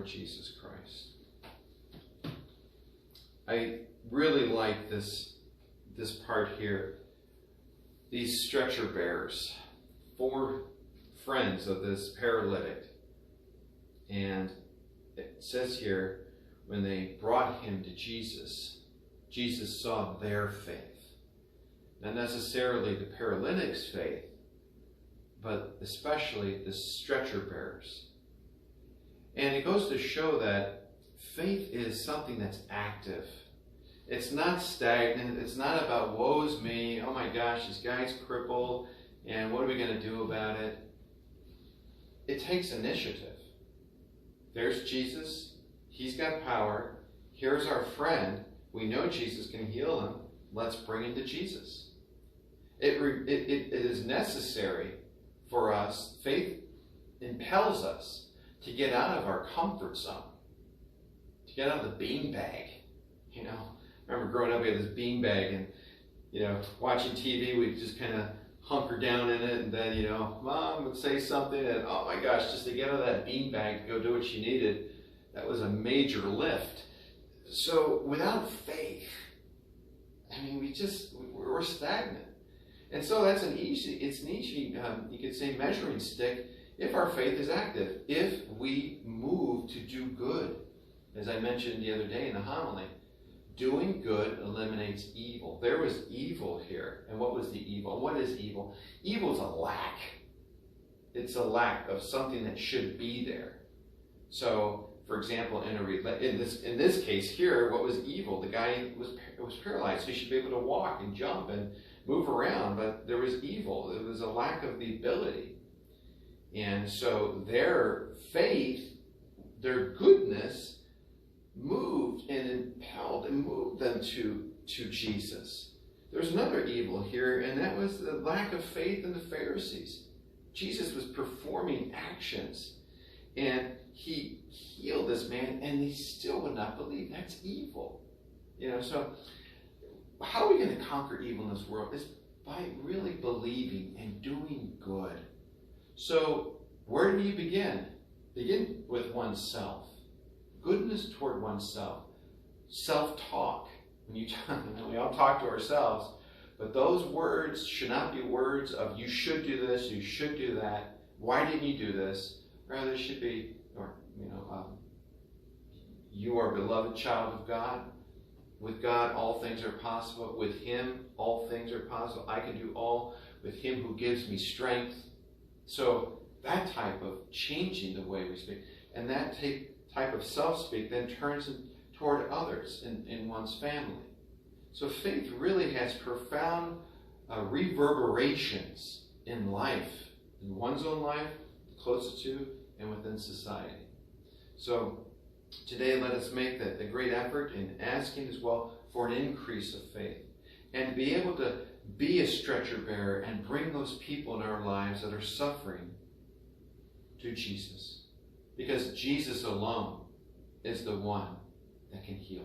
Lord Jesus Christ. I really like this part here. These stretcher bearers, 4 friends of this paralytic. And it says here, when they brought him to Jesus, Jesus saw their faith. Not necessarily the paralytic's faith, but especially the stretcher bearers. And it goes to show that faith is something that's active. It's not stagnant. It's not about woe's me. Oh my gosh, this guy's crippled, and what are we going to do about it? It takes initiative. There's Jesus. He's got power. Here's our friend. We know Jesus can heal him. Let's bring him to Jesus. It is necessary for us. Faith impels us to get out of our comfort zone, to get out of the beanbag. You know, I remember growing up, we had this beanbag, and watching TV, we'd just kind of hunker down in it, and then Mom would say something, and oh my gosh, just to get out of that beanbag to go do what she needed, that was a major lift. So without faith, I mean, we're stagnant. And so it's an easy, you could say, measuring stick if our faith is active, if we move to do good. As I mentioned the other day in the homily, doing good eliminates evil. There was evil here. And what was the evil? What is evil? Evil is a lack. It's a lack of something that should be there. So, for example, in this case here, what was evil? The guy was paralyzed. He should be able to walk and jump and move around, but there was evil. There was a lack of the ability. And so their faith, their goodness, moved and impelled and moved them to Jesus. There's another evil here, and that was the lack of faith in the Pharisees. Jesus was performing actions, and he healed this man, and they still would not believe. That's evil. So how are we going to conquer evil in this world? Is by really believing and doing good. So where do you begin? Begin with oneself. Goodness toward oneself. Self-talk. We all talk to ourselves, but those words should not be words of you should do this, you should do that, why didn't you do this? Rather, it should be, you are a beloved child of God. With God, all things are possible. With Him, all things are possible. I can do all with Him who gives me strength. So that type of changing the way we speak, and that type of self-speak then turns toward others in one's family. So faith really has profound reverberations in life, in one's own life, closest to, and within society. So today let us make the great effort in asking as well for an increase of faith, and to be able to be a stretcher bearer and bring those people in our lives that are suffering to Jesus. Because Jesus alone is the one that can heal.